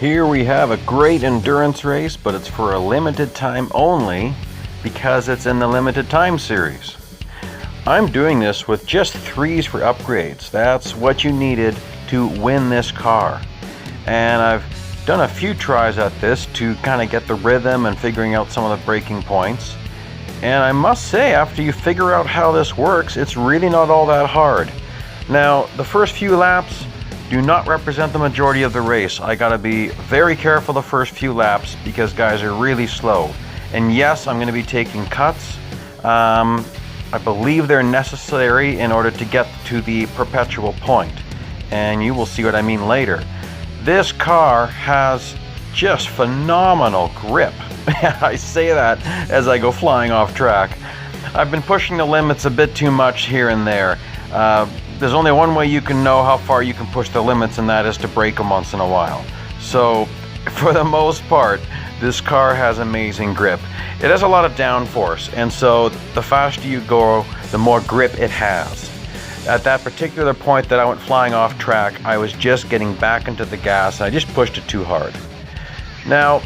Here we have a great endurance race, but it's for a limited time only because it's in the limited time series. I'm doing this with just 3s for upgrades. That's what you needed to win this car. And I've done a few tries at this to kind of get the rhythm and figuring out some of the braking points. And I must say, after you figure out how this works, it's really not all that hard. Now, the first few laps do not represent the majority of the race. I gotta be very careful the first few laps because guys are really slow. And yes, I'm gonna be taking cuts. I believe they're necessary in order to get to the perpetual point. And you will see what I mean later. This car has just phenomenal grip. I say that as I go flying off track. I've been pushing the limits a bit too much here and there. There's only one way you can know how far you can push the limits, and that is to brake them once in a while. So, for the most part, this car has amazing grip. It has a lot of downforce, and so the faster you go, the more grip it has. At that particular point that I went flying off track, I was just getting back into the gas, and I just pushed it too hard. Now,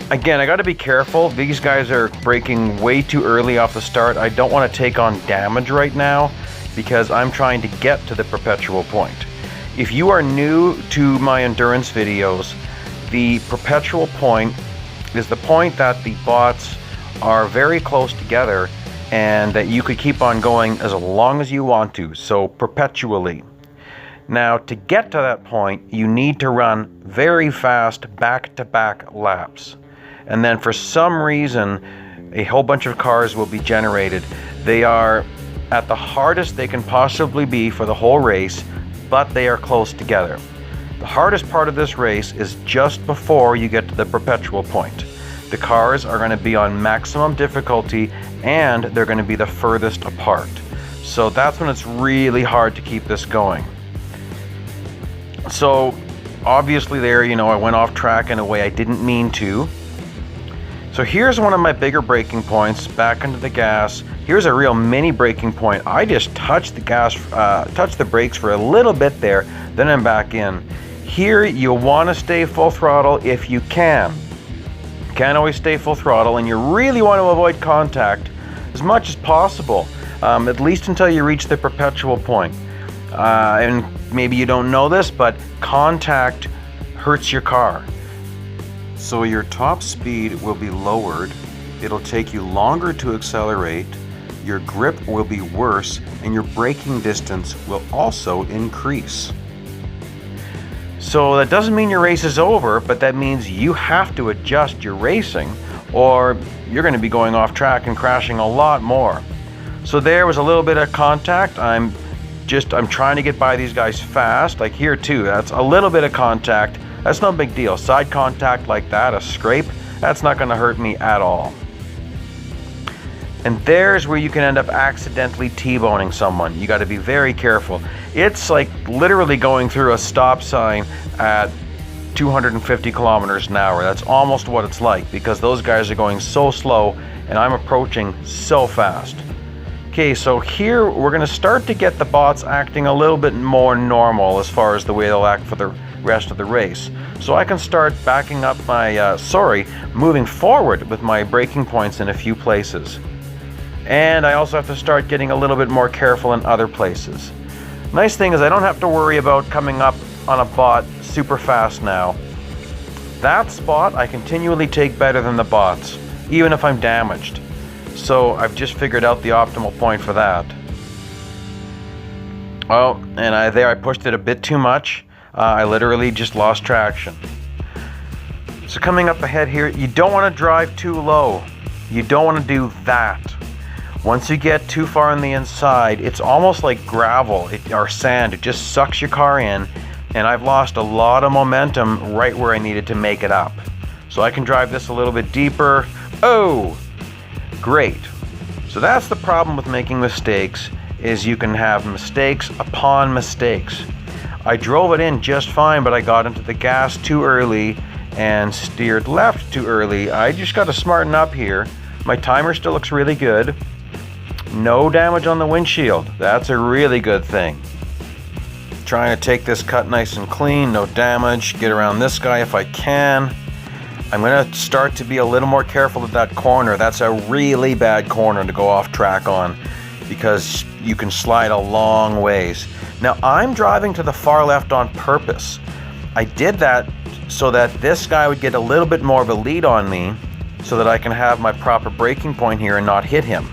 again, I got to be careful. These guys are braking way too early off the start. I don't want to take on damage right now, because I'm trying to get to the perpetual point. If you are new to my endurance videos, the perpetual point is the point that the bots are very close together and that you could keep on going as long as you want to, so perpetually. Now, to get to that point, you need to run very fast back-to-back laps. And then for some reason, a whole bunch of cars will be generated. They are at the hardest they can possibly be for the whole race, but they are close together. The hardest part of this race is just before you get to the perpetual point. The cars are going to be on maximum difficulty and they're going to be the furthest apart. So that's when it's really hard to keep this going. So obviously there, I went off track in a way I didn't mean to. So here's one of my bigger braking points, back into the gas. Here's a real mini braking point. I just touched the gas, touched the brakes for a little bit there, then I'm back in. Here you'll want to stay full throttle if you can. You can't always stay full throttle, and you really want to avoid contact as much as possible, at least until you reach the perpetual point. And maybe you don't know this, but contact hurts your car. So your top speed will be lowered, it'll take you longer to accelerate, your grip will be worse, and your braking distance will also increase. So that doesn't mean your race is over, but that means you have to adjust your racing or you're going to be going off track and crashing a lot more. So there was a little bit of contact. I'm trying to get by these guys fast, like here too. That's a little bit of contact. That's no big deal. Side contact like that, a scrape, that's not going to hurt me at all. And there's where you can end up accidentally T-boning someone. You got to be very careful. It's like literally going through a stop sign at 250 kilometers an hour. That's almost what it's like because those guys are going so slow and I'm approaching so fast. Okay, so here we're going to start to get the bots acting a little bit more normal as far as the way they'll act for the rest of the race. So I can start backing up my, moving forward with my braking points in a few places. And I also have to start getting a little bit more careful in other places. Nice thing is I don't have to worry about coming up on a bot super fast now. That spot I continually take better than the bots, even if I'm damaged. So I've just figured out the optimal point for that. Oh, and I pushed it a bit too much. I literally just lost traction. So coming up ahead here, you don't want to drive too low. You don't want to do that. Once you get too far on the inside, it's almost like gravel or sand. It just sucks your car in, and I've lost a lot of momentum right where I needed to make it up. So I can drive this a little bit deeper. Oh, great. So that's the problem with making mistakes, is you can have mistakes upon mistakes. I drove it in just fine, but I got into the gas too early and steered left too early. I just got to smarten up here. My timer still looks really good. No damage on the windshield. That's a really good thing. trying to take this cut nice and clean, no damage, get around this guy if I can. I'm going to start to be a little more careful at that corner. That's a really bad corner to go off track on because you can slide a long ways. Now, I'm driving to the far left on purpose. I did that so that this guy would get a little bit more of a lead on me so that I can have my proper braking point here and not hit him.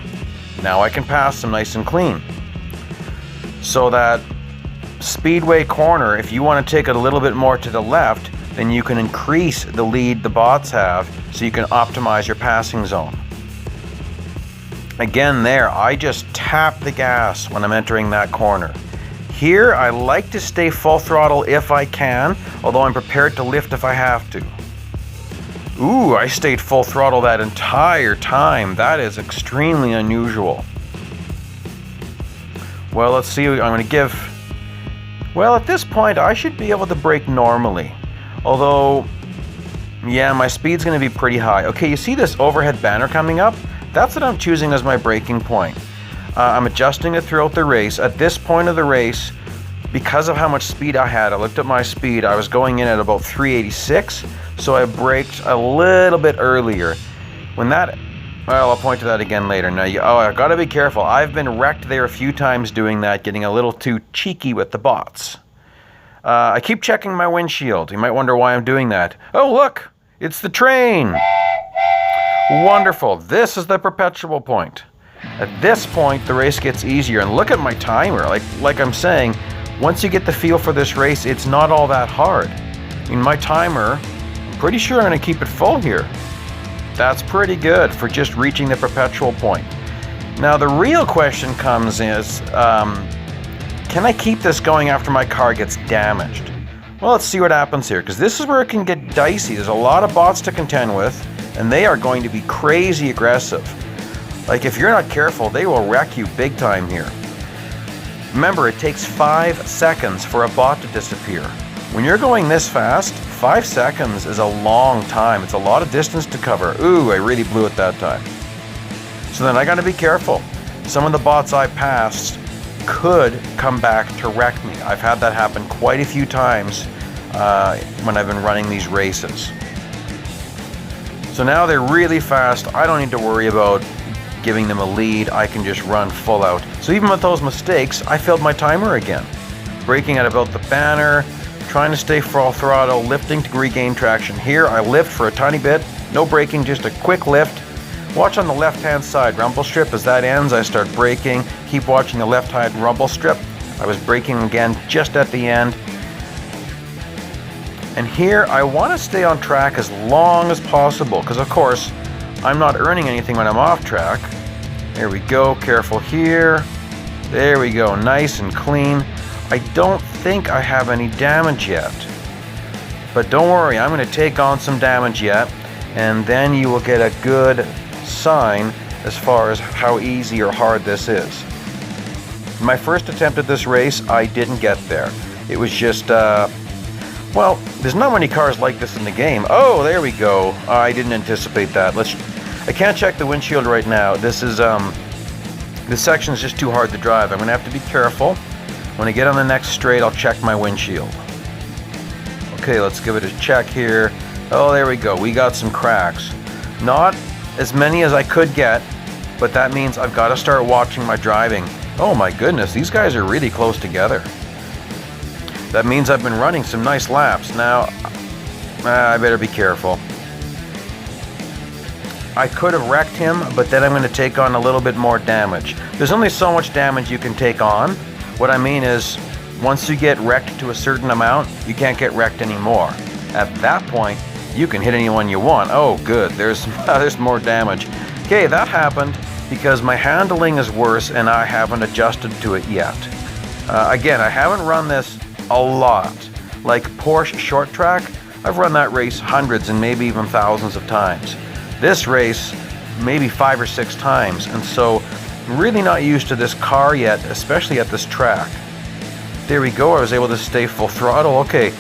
Now I can pass him nice and clean. So that speedway corner, if you want to take it a little bit more to the left, then you can increase the lead the bots have so you can optimize your passing zone. Again there, I just tap the gas when I'm entering that corner. Here, I like to stay full throttle if I can, although I'm prepared to lift if I have to. Ooh, I stayed full throttle that entire time. That is extremely unusual. Well, let's see, I'm going to give... Well, at this point, I should be able to brake normally. Although, yeah, my speed's going to be pretty high. Okay, you see this overhead banner coming up? That's what I'm choosing as my braking point. I'm adjusting it throughout the race. At this point of the race, because of how much speed I had, I looked at my speed, I was going in at about 386, so I braked a little bit earlier. When that, well, I'll point to that again later. Now, I gotta be careful. I've been wrecked there a few times doing that, getting a little too cheeky with the bots. I keep checking my windshield. You might wonder why I'm doing that. Oh, look, it's the train. Wonderful. This is the perpetual point. At this point, the race gets easier. And look at my timer. Like I'm saying, once you get the feel for this race, it's not all that hard. I mean, my timer, I'm pretty sure I'm going to keep it full here. That's pretty good for just reaching the perpetual point. Now, the real question comes is, can I keep this going after my car gets damaged? Well, let's see what happens here, because this is where it can get dicey. There's a lot of bots to contend with, and they are going to be crazy aggressive. Like, if you're not careful, they will wreck you big time here. Remember, it takes 5 seconds for a bot to disappear. When you're going this fast, 5 seconds is a long time. It's a lot of distance to cover. Ooh, I really blew it that time. So then I gotta be careful. Some of the bots I passed could come back to wreck me. I've had that happen quite a few times when I've been running these races. So now they're really fast. I don't need to worry about giving them a lead. I can just run full out. So even with those mistakes, I filled my timer again. Braking at about the banner, trying to stay full throttle, lifting to regain traction. Here I lift for a tiny bit, no braking, just a quick lift. Watch on the left-hand side rumble strip. As that ends, I start braking. Keep watching the left-hand rumble strip. I was braking again just at the end. And here I want to stay on track as long as possible, because of course I'm not earning anything when I'm off track. There we go, careful here. There we go, nice and clean. I don't think I have any damage yet. But don't worry, I'm going to take on some damage yet, and then you will get a good sign as far as how easy or hard this is. My first attempt at this race, I didn't get there. It was just, well, there's not many cars like this in the game. Oh, there we go. I didn't anticipate that. I can't check the windshield right now. This section is just too hard to drive. I'm going to have to be careful. When I get on the next straight, I'll check my windshield. Okay, let's give it a check here. Oh, there we go. We got some cracks. Not as many as I could get, but that means I've got to start watching my driving. Oh my goodness, these guys are really close together. That means I've been running some nice laps. Now, I better be careful. I could have wrecked him, but then I'm going to take on a little bit more damage. There's only so much damage you can take on. What I mean is, once you get wrecked to a certain amount, you can't get wrecked anymore. At that point, you can hit anyone you want. Oh, good, there's more damage. Okay, that happened because my handling is worse and I haven't adjusted to it yet. Again, I haven't run this a lot. Like Porsche short track, I've run that race hundreds and maybe even thousands of times. This race, maybe 5 or 6 times, and so I'm really not used to this car yet, especially at this track. There we go, I was able to stay full throttle. Okay,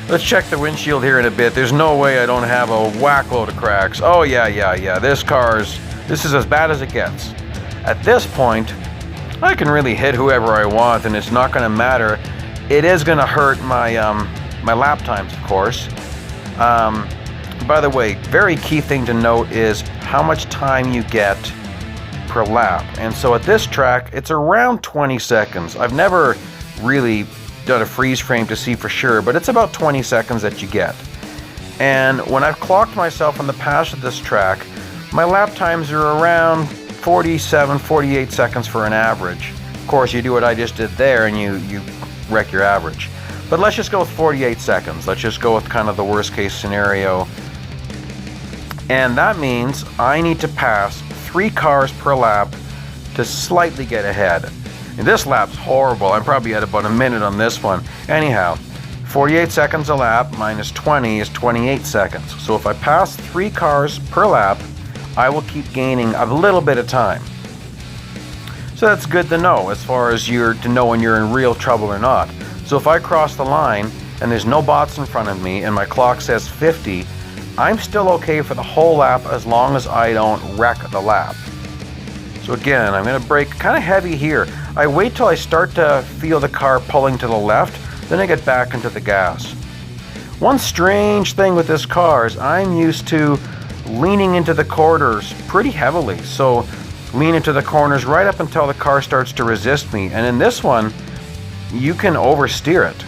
let's check the windshield here in a bit. There's no way I don't have a whack load of cracks. Oh yeah, this is as bad as it gets. At this point, I can really hit whoever I want, and it's not going to matter it is going to hurt my my lap times, of course. By the way, very key thing to note is how much time you get per lap. And so at this track, it's around 20 seconds. I've never really done a freeze frame to see for sure, but it's about 20 seconds that you get. And when I've clocked myself on the past of this track, my lap times are around 47, 48 seconds for an average. Of course, you do what I just did there and you wreck your average. But let's just go with 48 seconds. Let's just go with kind of the worst case scenario. And that means I need to pass 3 cars per lap to slightly get ahead. And this lap's horrible. I'm probably at about a minute on this one. Anyhow, 48 seconds a lap minus 20 is 28 seconds. So if I pass 3 cars per lap, I will keep gaining a little bit of time. So that's good to know as far as to know when you're in real trouble or not. So if I cross the line and there's no bots in front of me and my clock says 50, I'm still okay for the whole lap as long as I don't wreck the lap. So again, I'm going to brake kind of heavy here. I wait till I start to feel the car pulling to the left, then I get back into the gas. One strange thing with this car is I'm used to leaning into the corners pretty heavily. So lean into the corners right up until the car starts to resist me. And in this one, you can oversteer it.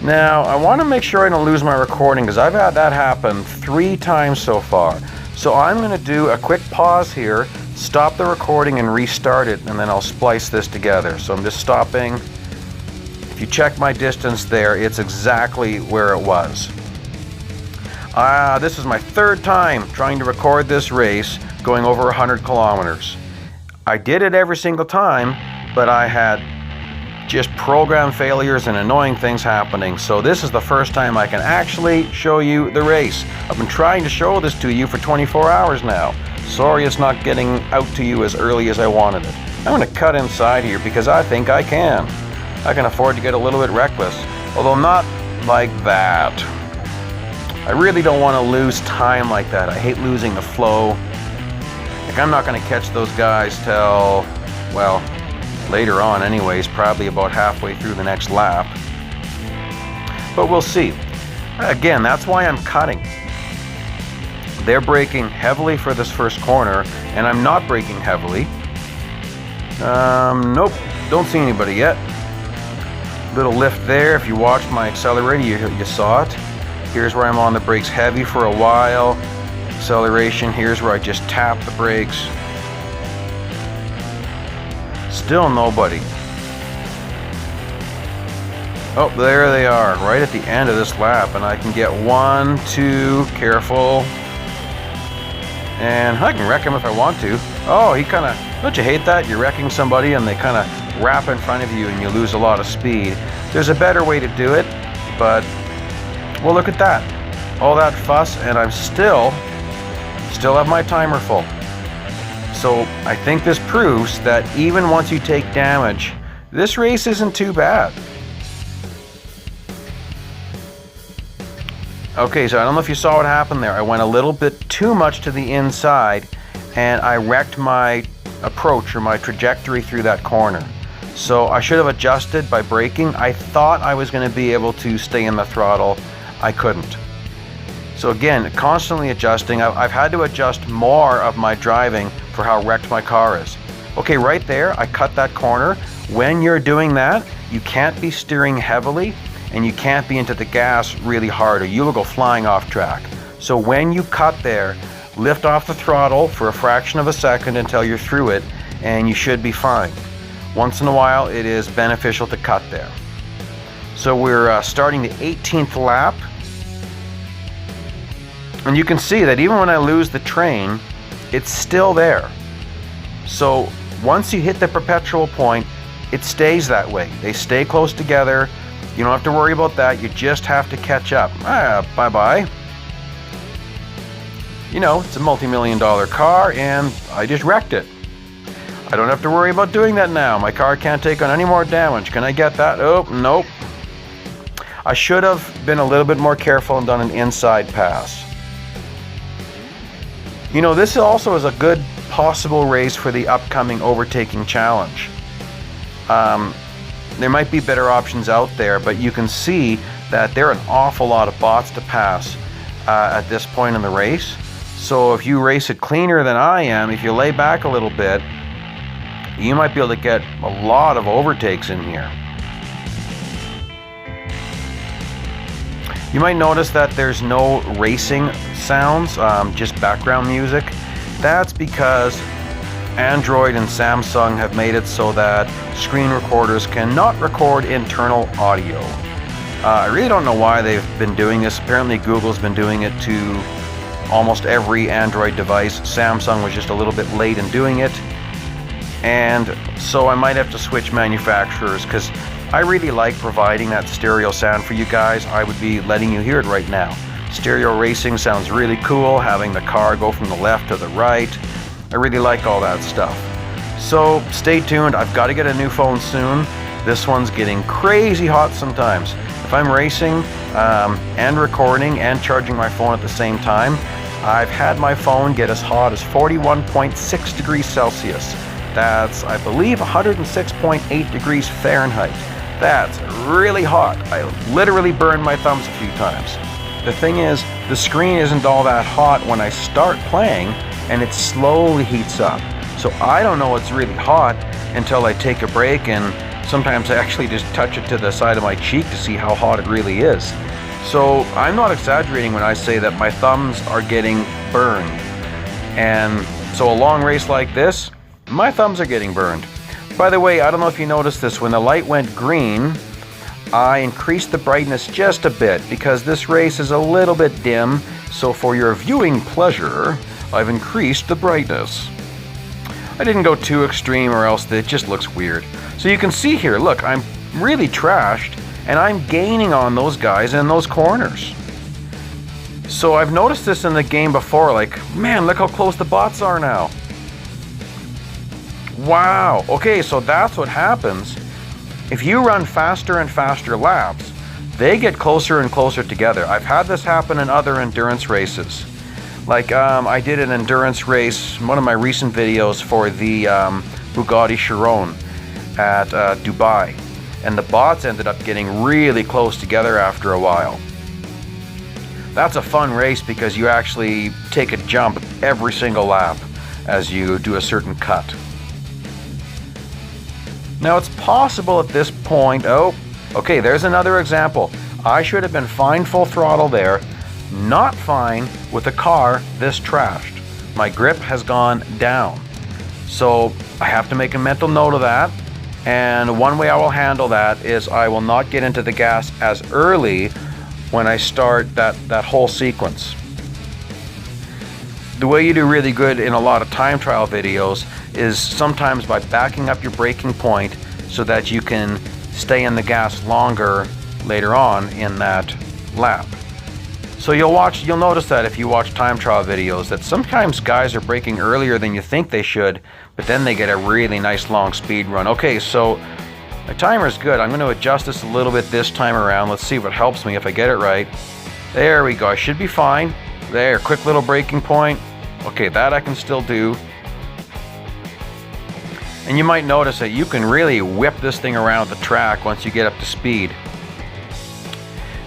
Now, I want to make sure I don't lose my recording because I've had that happen 3 times so far. So I'm going to do a quick pause here, stop the recording and restart it, and then I'll splice this together. So I'm just stopping. If you check my distance there, it's exactly where it was. This is my 3rd time trying to record this race going over 100 kilometers. I did it every single time, but I had just program failures and annoying things happening. So this is the first time I can actually show you the race. I've been trying to show this to you for 24 hours now. Sorry it's not getting out to you as early as I wanted it. I'm going to cut inside here because I think I can. I can afford to get a little bit reckless, although not like that. I really don't want to lose time like that. I hate losing the flow. Like, I'm not going to catch those guys till, well, later on anyways, probably about halfway through the next lap. But we'll see. Again, that's why I'm cutting. They're braking heavily for this first corner, and I'm not braking heavily. Nope, don't see anybody yet. Little lift there. If you watched my accelerator, you saw it. Here's where I'm on the brakes heavy for a while. Acceleration, here's where I just tap the brakes. Still nobody. Oh, there they are, right at the end of this lap, and I can get 1, 2, careful. And I can wreck him if I want to. Oh, he kind of, don't you hate that? You're wrecking somebody and they kind of wrap in front of you and you lose a lot of speed. There's a better way to do it, but well, look at that. All that fuss, and I'm still have my timer full. So I think this proves that even once you take damage, this race isn't too bad. Okay, so I don't know if you saw what happened there. I went a little bit too much to the inside and I wrecked my approach or my trajectory through that corner. So I should have adjusted by braking. I thought I was going to be able to stay in the throttle. I couldn't. So again, constantly adjusting. I've had to adjust more of my driving for how wrecked my car is. Okay, right there, I cut that corner. When you're doing that, you can't be steering heavily and you can't be into the gas really hard or you'll go flying off track. So when you cut there, lift off the throttle for a fraction of a second until you're through it and you should be fine. Once in a while, it is beneficial to cut there. So we're starting the 18th lap. And you can see that even when I lose the train, it's still there. So once you hit the perpetual point, it stays that way. They stay close together. You don't have to worry about that. You just have to catch up. Bye-bye. You know, it's a multi-million-dollar car and I just wrecked it. I don't have to worry about doing that now. My car can't take on any more damage. Can I get that? Oh, nope. I should have been a little bit more careful and done an inside pass. You know, this also is a good possible race for the upcoming overtaking challenge. there might be better options out there, but you can see that there are an awful lot of bots to pass at this point in the race. So if you race it cleaner than I am, if you lay back a little bit, you might be able to get a lot of overtakes in here. You might notice that there's no racing sounds, just background music. That's because Android and Samsung have made it so that screen recorders cannot record internal audio. I really don't know why they've been doing this. Apparently Google's been doing it to almost every Android device. Samsung was just a little bit late in doing it. And so I might have to switch manufacturers, because I really like providing that stereo sound for you guys. I would be letting you hear it right now. Stereo racing sounds really cool, having the car go from the left to the right. I really like all that stuff. So stay tuned, I've got to get a new phone soon. This one's getting crazy hot sometimes. If I'm racing and recording and charging my phone at the same time, I've had my phone get as hot as 41.6 degrees Celsius. That's, I believe, 106.8 degrees Fahrenheit. That's really hot. I literally burned my thumbs a few times. The thing is, the screen isn't all that hot when I start playing, and it slowly heats up. So I don't know it's really hot until I take a break, and sometimes I actually just touch it to the side of my cheek to see how hot it really is. So I'm not exaggerating when I say that my thumbs are getting burned. And so a long race like this, my thumbs are getting burned. By the way, I don't know if you noticed this, when the light went green, I increased the brightness just a bit because this race is a little bit dim. So for your viewing pleasure, I've increased the brightness. I didn't go too extreme or else it just looks weird. So you can see here, look, I'm really trashed and I'm gaining on those guys in those corners. So I've noticed this in the game before, like, man, look how close the bots are now. Wow, okay, so that's what happens. If you run faster and faster laps, they get closer and closer together. I've had this happen in other endurance races. Like I did an endurance race, one of my recent videos for the Bugatti Chiron at Dubai. And the bots ended up getting really close together after a while. That's a fun race because you actually take a jump every single lap as you do a certain cut. Now it's possible at this point, oh, okay, there's another example. I should have been fine full throttle there, not fine with a car this trashed. My grip has gone down. So I have to make a mental note of that. And one way I will handle that is I will not get into the gas as early when I start that whole sequence. The way you do really good in a lot of time trial videos is sometimes by backing up your braking point so that you can stay in the gas longer later on in that lap. So you'll notice that if you watch time trial videos that sometimes guys are braking earlier than you think they should, but then they get a really nice long speed run. Okay, so my timer's good. I'm going to adjust this a little bit this time around. Let's see what helps me if I get it right. There we go. I should be fine. There, quick little braking point. Okay, that I can still do. And you might notice that you can really whip this thing around the track once you get up to speed.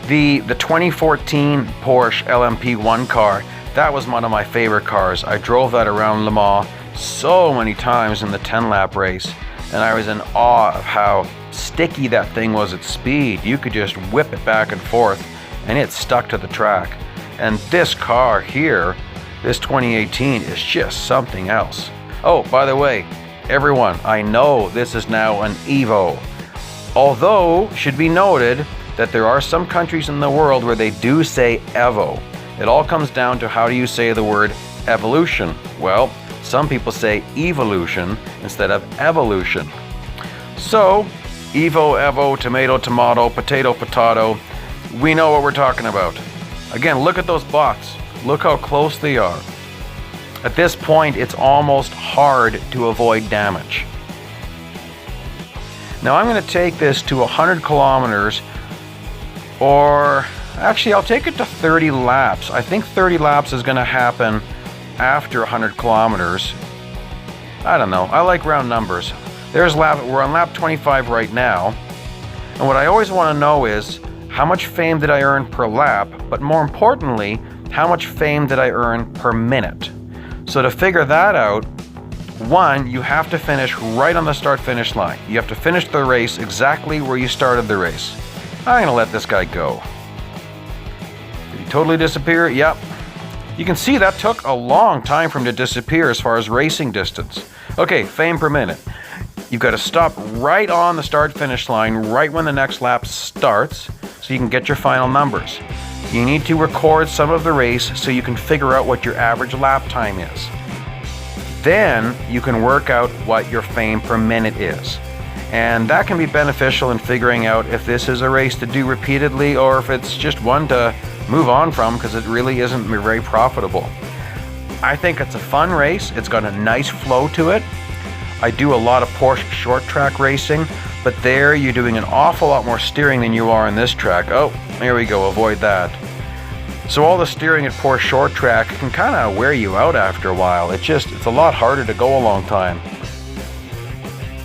The 2014 Porsche LMP1 car, that was one of my favorite cars. I drove that around Le Mans so many times in the 10-lap race, and I was in awe of how sticky that thing was at speed. You could just whip it back and forth, and it stuck to the track. And this car here, this 2018, is just something else. Oh, by the way, everyone, I know this is now an EVO. Although, should be noted that there are some countries in the world where they do say EVO. It all comes down to how do you say the word evolution. Well, some people say evolution instead of evolution. So, EVO, EVO, tomato, tomato, potato, potato, we know what we're talking about. Again, look at those bots. Look how close they are. At this point, it's almost hard to avoid damage. Now I'm going to take this to 100 kilometers, or actually I'll take it to 30 laps. I think 30 laps is going to happen after 100 kilometers. I don't know. I like round numbers. We're on lap 25 right now. And what I always want to know is, how much fame did I earn per lap? But more importantly, how much fame did I earn per minute? So to figure that out, one, you have to finish right on the start-finish line. You have to finish the race exactly where you started the race. I'm gonna let this guy go. Did he totally disappear? Yep. You can see that took a long time for him to disappear as far as racing distance. Okay, fame per minute. You've got to stop right on the start-finish line, right when the next lap starts, so you can get your final numbers. You need to record some of the race so you can figure out what your average lap time is. Then you can work out what your fame per minute is. And that can be beneficial in figuring out if this is a race to do repeatedly or if it's just one to move on from because it really isn't very profitable. I think it's a fun race. It's got a nice flow to it. I do a lot of Porsche short track racing, but there you're doing an awful lot more steering than you are in this track. Oh, here we go, avoid that. So all the steering at Porsche short track can kind of wear you out after a while. It's a lot harder to go a long time.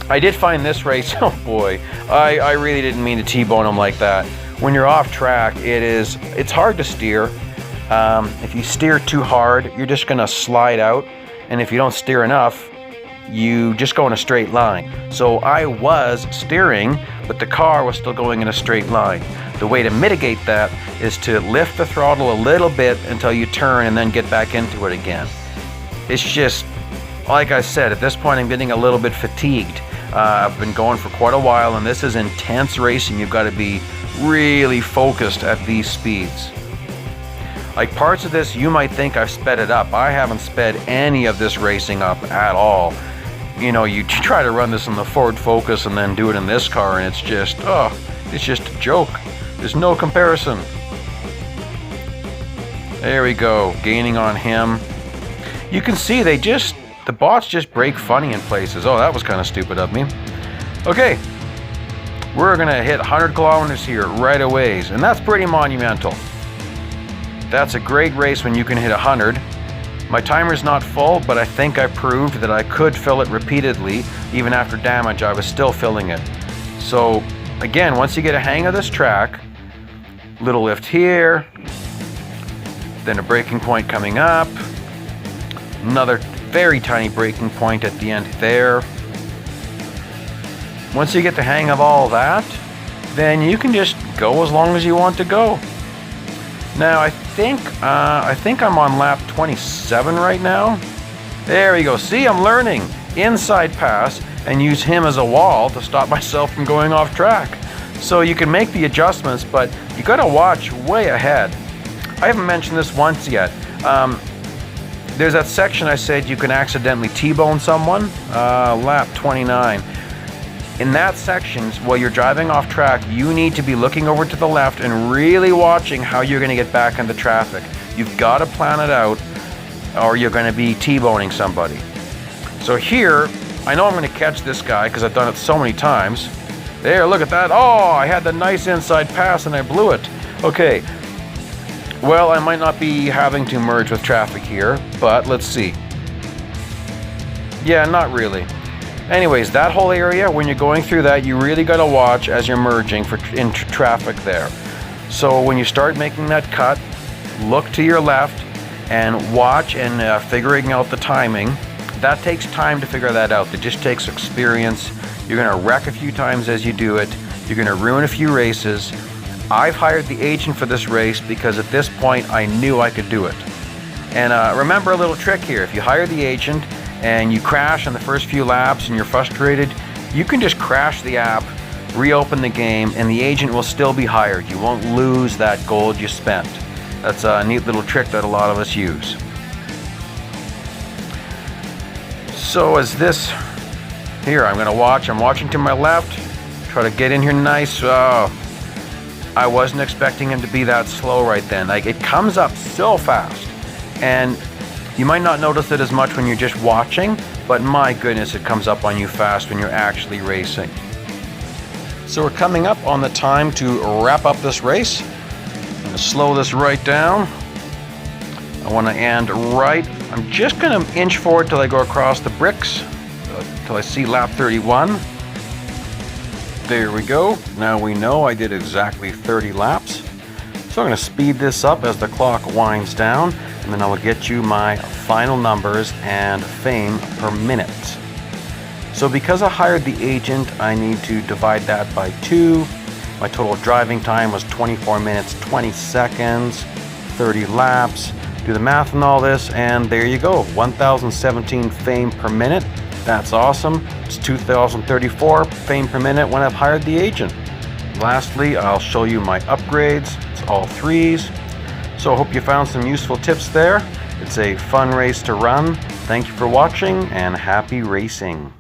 I did find this race, oh boy, I really didn't mean to T-bone them like that. When you're off track, it's hard to steer. If you steer too hard, you're just gonna slide out. And if you don't steer enough, you just go in a straight line. So I was steering, but the car was still going in a straight line. The way to mitigate that is to lift the throttle a little bit until you turn and then get back into it again. It's just, like I said, at this point I'm getting a little bit fatigued. I've been going for quite a while and this is intense racing. You've got to be really focused at these speeds. Like parts of this, you might think I've sped it up. I haven't sped any of this racing up at all. You know, you try to run this in the Ford Focus and then do it in this car and it's just a joke. There's no comparison. There we go, gaining on him. You can see the bots just break funny in places. Oh, that was kind of stupid of me. Okay, we're gonna hit 100 kilometers here right away, and that's pretty monumental. That's a great race when you can hit 100. My timer's not full, but I think I proved that I could fill it repeatedly. Even after damage, I was still filling it. So again, once you get a hang of this track, little lift here, then a braking point coming up, another very tiny braking point at the end there. Once you get the hang of all that, then you can just go as long as you want to go. Now I think I'm on lap 27 right now. There we go. See, I'm learning. Inside pass and use him as a wall to stop myself from going off track. So you can make the adjustments, but you gotta watch way ahead. I haven't mentioned this once yet. There's that section I said you can accidentally T-bone someone, lap 29. In that section, while you're driving off track, you need to be looking over to the left and really watching how you're gonna get back into traffic. You've gotta plan it out or you're gonna be T-boning somebody. So here, I know I'm gonna catch this guy because I've done it so many times. There, look at that. Oh, I had the nice inside pass and I blew it. Okay, well, I might not be having to merge with traffic here, but let's see. Yeah, not really. Anyways, that whole area, when you're going through that, you really got to watch as you're merging into traffic there. So when you start making that cut, look to your left and watch and figuring out the timing. That takes time to figure that out. It just takes experience. You're going to wreck a few times as you do it. You're going to ruin a few races. I've hired the agent for this race because at this point I knew I could do it. And remember a little trick here. If you hire the agent and you crash in the first few laps and you're frustrated, you can just crash the app, reopen the game, and the agent will still be hired. You won't lose that gold you spent. That's a neat little trick that a lot of us use. So as this, here I'm watching to my left, try to get in here nice. I wasn't expecting him to be that slow right then. Like, it comes up so fast, and you might not notice it as much when you're just watching, but my goodness, it comes up on you fast when you're actually racing. So we're coming up on the time to wrap up this race. I'm gonna slow this right down. I wanna end right. I'm just gonna inch forward till I go across the bricks, till I see lap 31. There we go. Now we know I did exactly 30 laps. So I'm going to speed this up as the clock winds down, and then I will get you my final numbers and fame per minute. So because I hired the agent, I need to divide that by 2. My total driving time was 24 minutes, 20 seconds, 30 laps. Do the math on all this, and there you go, 1,017 fame per minute. That's awesome. It's 2,034 fame per minute when I've hired the agent. Lastly, I'll show you my upgrades. It's all 3s. So I hope you found some useful tips there. It's a fun race to run. Thank you for watching, and happy racing.